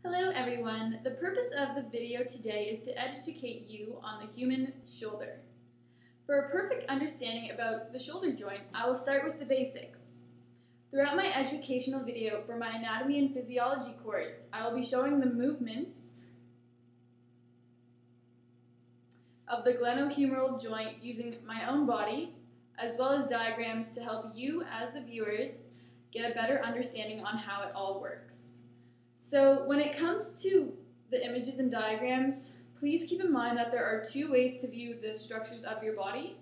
Hello everyone. The purpose of the video today is to educate you on the human shoulder. For a perfect understanding about the shoulder joint, I will start with the basics. Throughout my educational video for my anatomy and physiology course, I will be showing the movements of the glenohumeral joint using my own body, as well as diagrams to help you as the viewers get a better understanding on how it all works. So when it comes to the images and diagrams, please keep in mind that there are two ways to view the structures of your body.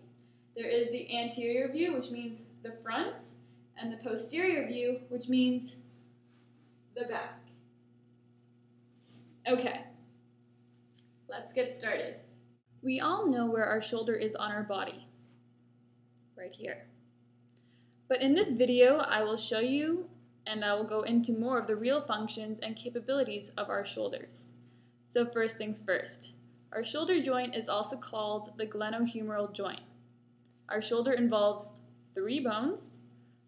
There is the anterior view, which means the front, and the posterior view, which means the back. Okay, let's get started. We all know where our shoulder is on our body, right here. But in this video, I will show you and I will go into more of the real functions and capabilities of our shoulders. So first things first, our shoulder joint is also called the glenohumeral joint. Our shoulder involves three bones: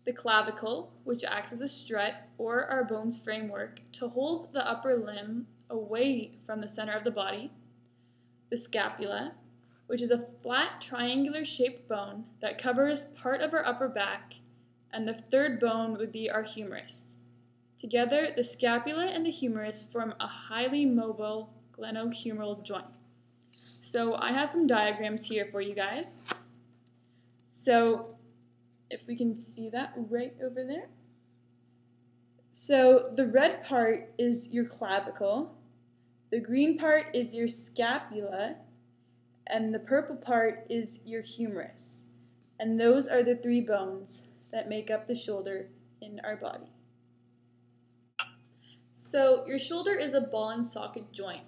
the clavicle, which acts as a strut or our bone's framework to hold the upper limb away from the center of the body; the scapula, which is a flat triangular shaped bone that covers part of our upper back; and the third bone would be our humerus. Together, the scapula and the humerus form a highly mobile glenohumeral joint. So I have some diagrams here for you guys. So if we can see that right over there. So the red part is your clavicle, the green part is your scapula, and the purple part is your humerus. And those are the three bones that make up the shoulder in our body. So your shoulder is a ball and socket joint.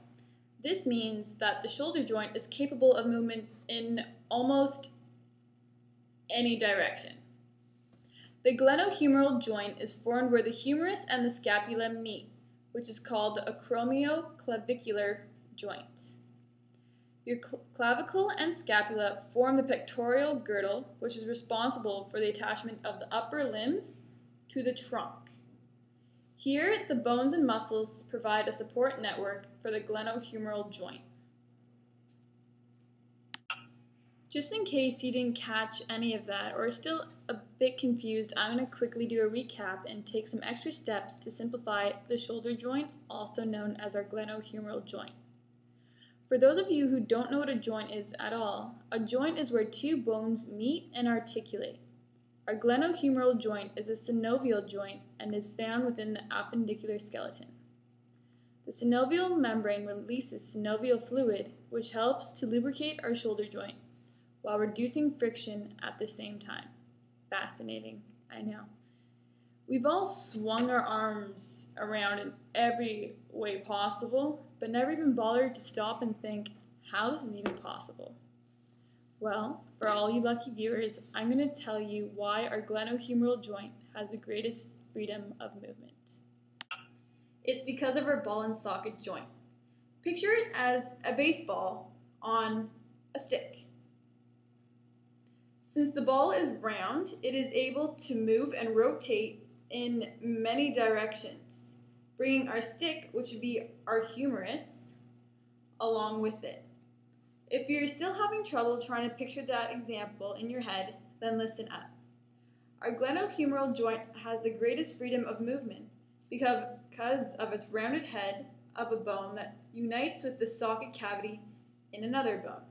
This means that the shoulder joint is capable of movement in almost any direction. The glenohumeral joint is formed where the humerus and the scapula meet, which is called the acromioclavicular joint. Your clavicle and scapula form the pectoral girdle, which is responsible for the attachment of the upper limbs to the trunk. Here, the bones and muscles provide a support network for the glenohumeral joint. Just in case you didn't catch any of that or are still a bit confused, I'm going to quickly do a recap and take some extra steps to simplify the shoulder joint, also known as our glenohumeral joint. For those of you who don't know what a joint is at all, a joint is where two bones meet and articulate. Our glenohumeral joint is a synovial joint and is found within the appendicular skeleton. The synovial membrane releases synovial fluid, which helps to lubricate our shoulder joint while reducing friction at the same time. Fascinating, I know. We've all swung our arms around in every way possible, but never even bothered to stop and think how this is even possible. Well, for all you lucky viewers, I'm going to tell you why our glenohumeral joint has the greatest freedom of movement. It's because of our ball and socket joint. Picture it as a baseball on a stick. Since the ball is round, it is able to move and rotate in many directions, bringing our stick, which would be our humerus, along with it. If you're still having trouble trying to picture that example in your head, then listen up. Our glenohumeral joint has the greatest freedom of movement because of its rounded head of a bone that unites with the socket cavity in another bone.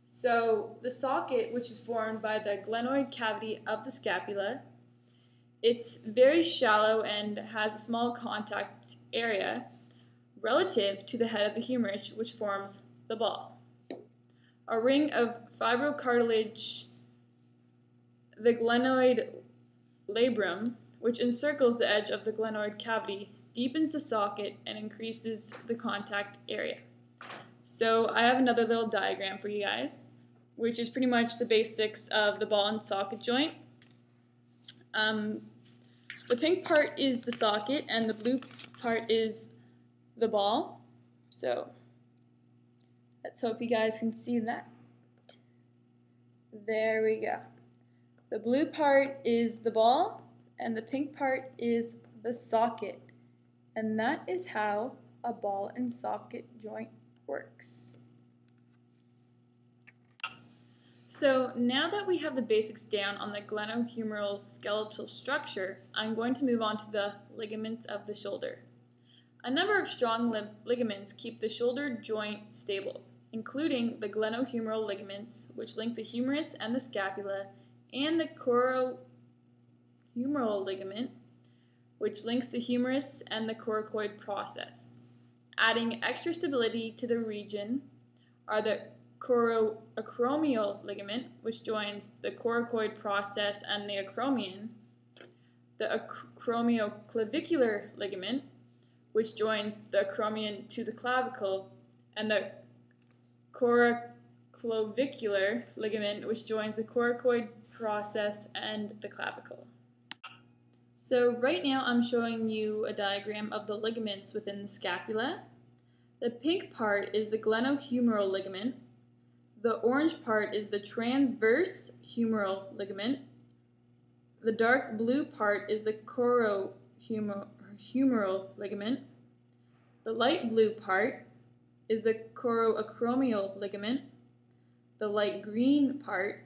So the socket, which is formed by the glenoid cavity of the scapula, it's very shallow and has a small contact area relative to the head of the humerus, which forms the ball. A ring of fibrocartilage, the glenoid labrum, which encircles the edge of the glenoid cavity, deepens the socket and increases the contact area. So I have another little diagram for you guys, which is pretty much the basics of the ball and socket joint. The pink part is the socket and the blue part is the ball. So let's hope you guys can see that. There we go. The blue part is the ball and the pink part is the socket. And that is how a ball and socket joint works. So now that we have the basics down on the glenohumeral skeletal structure, I'm going to move on to the ligaments of the shoulder. A number of strong ligaments keep the shoulder joint stable, including the glenohumeral ligaments, which link the humerus and the scapula, and the coracohumeral ligament, which links the humerus and the coracoid process. Adding extra stability to the region are the acromial ligament, which joins the coracoid process and the acromion, the acromioclavicular ligament, which joins the acromion to the clavicle, and the coraclavicular ligament, which joins the coracoid process and the clavicle. So right now I'm showing you a diagram of the ligaments within the scapula. The pink part is the glenohumeral ligament. The orange part is the transverse humeral ligament. The dark blue part is the corohumeral ligament. The light blue part is the coroacromial ligament. The light green part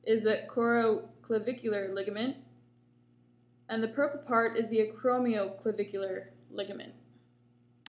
is the coraclavicular ligament. And the purple part is the acromioclavicular ligament.